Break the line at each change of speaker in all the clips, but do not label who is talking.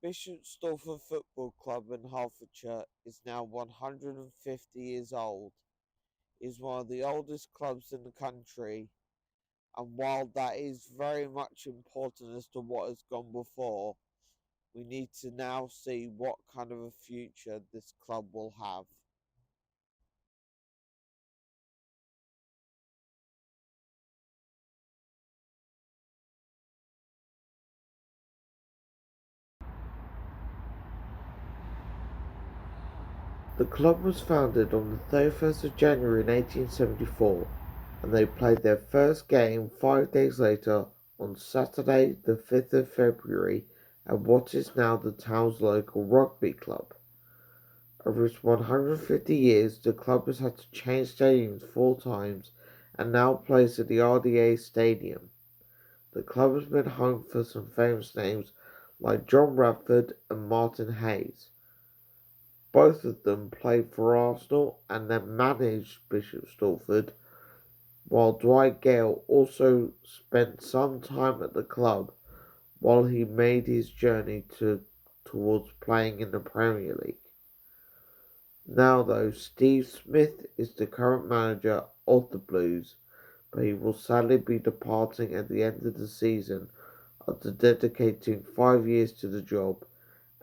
Bishop Stortford Football Club in Hertfordshire is now 150 years old. It is one of the oldest clubs in the country, and while that is very much important as to what has gone before, we need to now see what kind of a future this club will have. The club was founded on the 31st of January 1874, and they played their first game 5 days later on Saturday the 5th of February at what is now the town's local rugby club. Over its 150 years, the club has had to change stadiums 4 times and now plays at the RDA Stadium. The club has been home for some famous names like John Radford and Martin Hayes. Both of them played for Arsenal and then managed Bishop Stortford, while Dwight Gale also spent some time at the club while he made his journey towards playing in the Premier League. Now though, Steve Smith is the current manager of the Blues, but he will sadly be departing at the end of the season after dedicating 5 years to the job,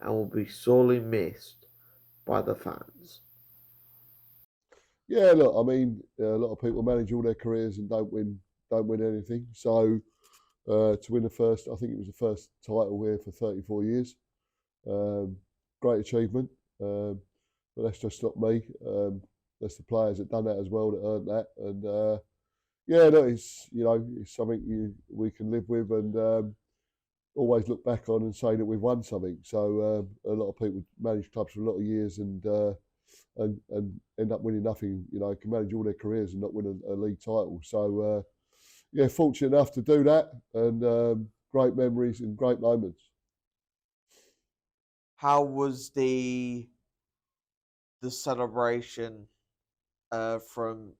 and will be sorely missed by the fans.
Yeah, look, I mean, a lot of people manage all their careers and don't win anything. So to win the first, I think it was the first title here for 34 years. Um, Great achievement. But that's just not me. That's the players that done that as well that earned that. And yeah, look, it's something we can live with and always look back on and say that we've won something. So a lot of people manage clubs for a lot of years and end up winning nothing. Can manage all their careers and not win a league title. So yeah, fortunate enough to do that, and great memories and great moments.
How was the celebration from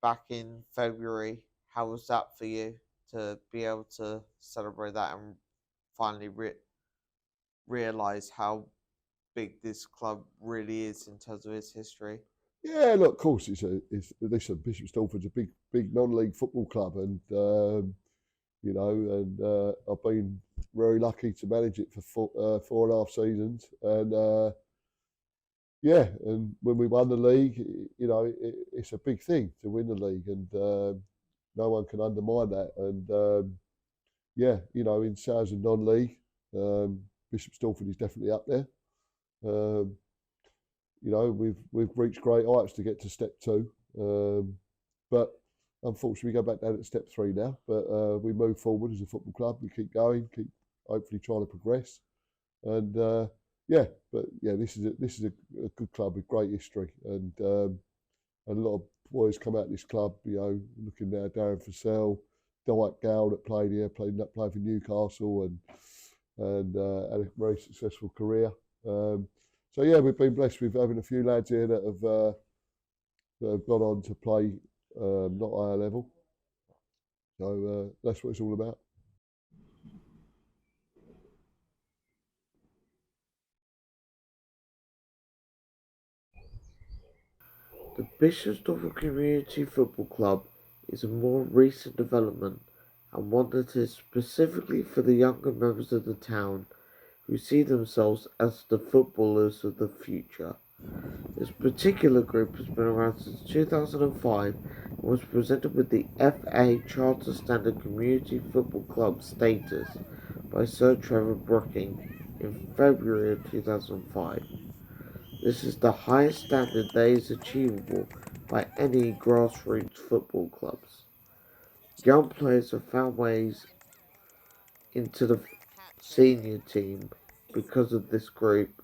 back in February? How was that for you to be able to celebrate that and finally realize how big this club really is in terms of its history?
Yeah, look, of course, listen, Bishop Stortford's a big non-league football club, and I've been very lucky to manage it for 4.5 seasons, and yeah, and when we won the league, it's a big thing to win the league, and no one can undermine that. And yeah, in terms of non-league, Bishop Stortford is definitely up there. Um, we've reached great heights to get to step two, but unfortunately we go back down at step three now. But we move forward as a football club. We keep going, keep hopefully trying to progress, and yeah. But yeah, this is a good club with great history, and a lot of boys come out of this club. Looking now, Darren Fussell, Dwight Gale that played here, played for Newcastle, and had a very successful career. So yeah, we've been blessed with having a few lads here that have gone on to play not higher level. So that's what it's all about.
The Bishopstorfer Community Football Club is a more recent development and one that is specifically for the younger members of the town who see themselves as the footballers of the future. This particular group has been around since 2005 and was presented with the FA Charter Standard Community Football Club status by Sir Trevor Brooking in February of 2005. This is the highest standard that is achievable by any grassroots football clubs. Young players have found ways into the senior team because of this group.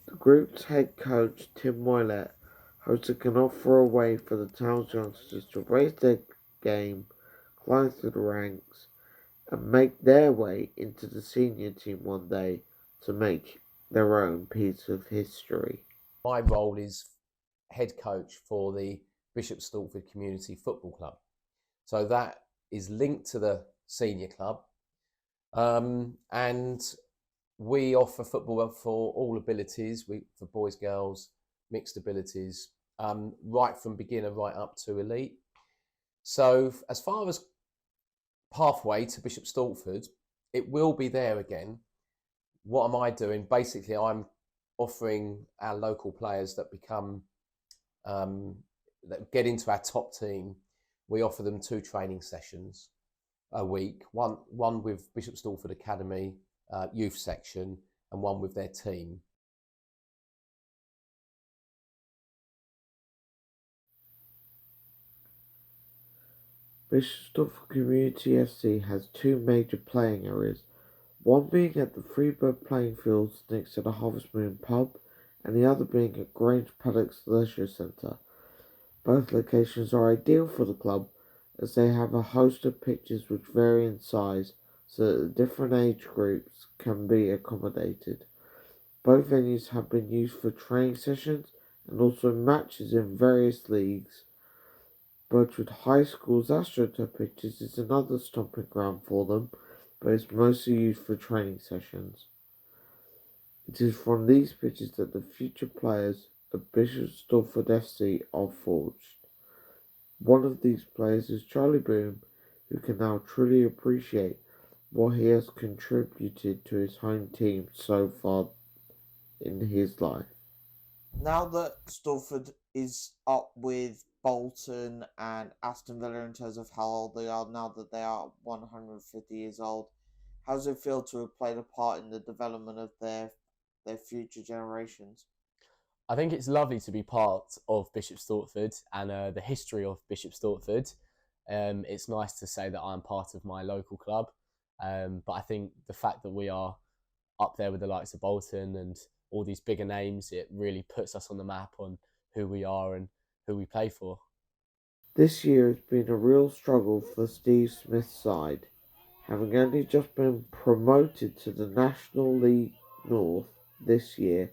The group's head coach, Tim Moylett, hopes it can offer a way for the town's youngsters to raise their game, climb through the ranks, and make their way into the senior team one day to make their own piece of history.
My role is head coach for the Bishop Stortford Community Football Club. So that is linked to the senior club. And we offer football for all abilities, for boys, girls, mixed abilities, right from beginner right up to elite. So as far as pathway to Bishop Stortford, it will be there again. What am I doing? Basically, I'm offering our local players that become that get into our top team. We offer them 2 training sessions a week. One with Bishop Stortford Academy youth section, and one with their team.
Bishop Stortford Community FC has 2 major playing areas, one being at the Freebird playing fields next to the Harvest Moon pub, and the other being at Grange Paddocks Leisure Centre. Both locations are ideal for the club as they have a host of pitches which vary in size so that the different age groups can be accommodated. Both venues have been used for training sessions and also matches in various leagues. Birchwood High School's AstroTurf pitches is another stomping ground for them, but it's mostly used for training sessions. It is from these pitches that the future players of Bishop Stortford FC are forged. One of these players is Charlie Boom, who can now truly appreciate what he has contributed to his home team so far in his life.
Now that Stortford is up with Bolton and Aston Villa in terms of how old they are, now that they are 150 years old, how does it feel to have played a part in the development of their future generations?
I think it's lovely to be part of Bishop Stortford and the history of Bishop Stortford. It's nice to say that I'm part of my local club, but I think the fact that we are up there with the likes of Bolton and all these bigger names, it really puts us on the map on who we are and who we play for.
This year has been a real struggle for Steve Smith's side. Having only just been promoted to the National League North this year,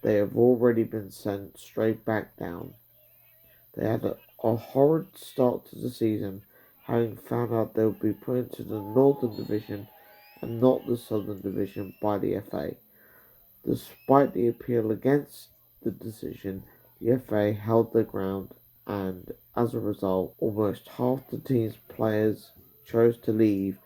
they have already been sent straight back down. They had a horrid start to the season, having found out they would be put into the Northern Division and not the Southern Division by the FA. Despite the appeal against the decision, the FA held their ground, and as a result, almost half the team's players chose to leave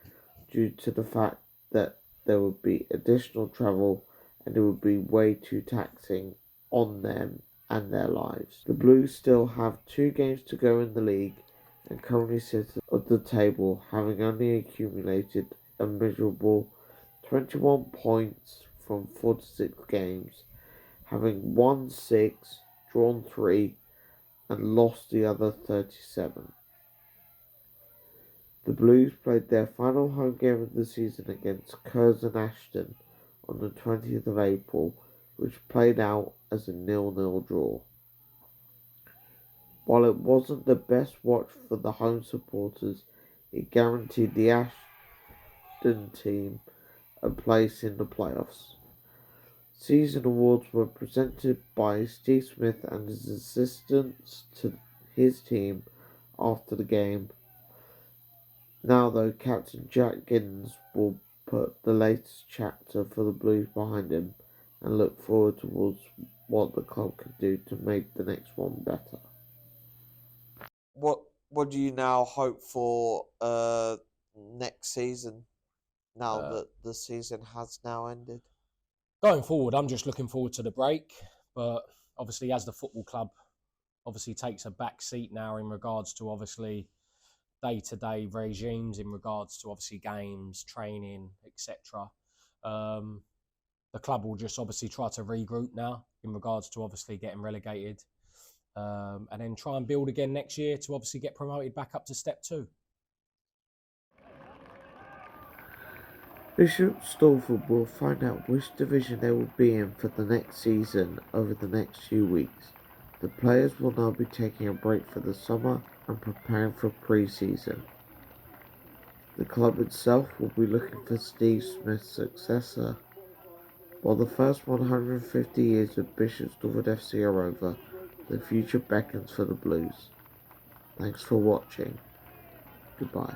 due to the fact that there would be additional travel and it would be way too taxing on them and their lives. The Blues still have 2 games to go in the league and currently sit at the table, having only accumulated a miserable 21 points from 46 games, having won 6, drawn 3, and lost the other 37. The Blues played their final home game of the season against Curzon Ashton on the 20th of April, which played out as a 0-0 draw. While it wasn't the best watch for the home supporters, it guaranteed the Ashton team a place in the playoffs. Season awards were presented by Steve Smith and his assistants to his team after the game. Now, though, Captain Jack Giddens will put the latest chapter for the Blues behind him and look forward towards what the club can do to make the next one better.
What do you now hope for next season? Now that the season has now ended.
Going forward, I'm just looking forward to the break. But obviously, as the football club obviously takes a back seat now in regards to obviously day-to-day regimes, in regards to obviously games, training, etc. The club will just obviously try to regroup now in regards to obviously getting relegated, and then try and build again next year to obviously get promoted back up to Step 2.
Bishop Stortford will find out which division they will be in for the next season over the next few weeks. The players will now be taking a break for the summer and preparing for pre-season. The club itself will be looking for Steve Smith's successor. While the first 150 years of Bishop Stortford FC are over, the future beckons for the Blues. Thanks for watching. Goodbye.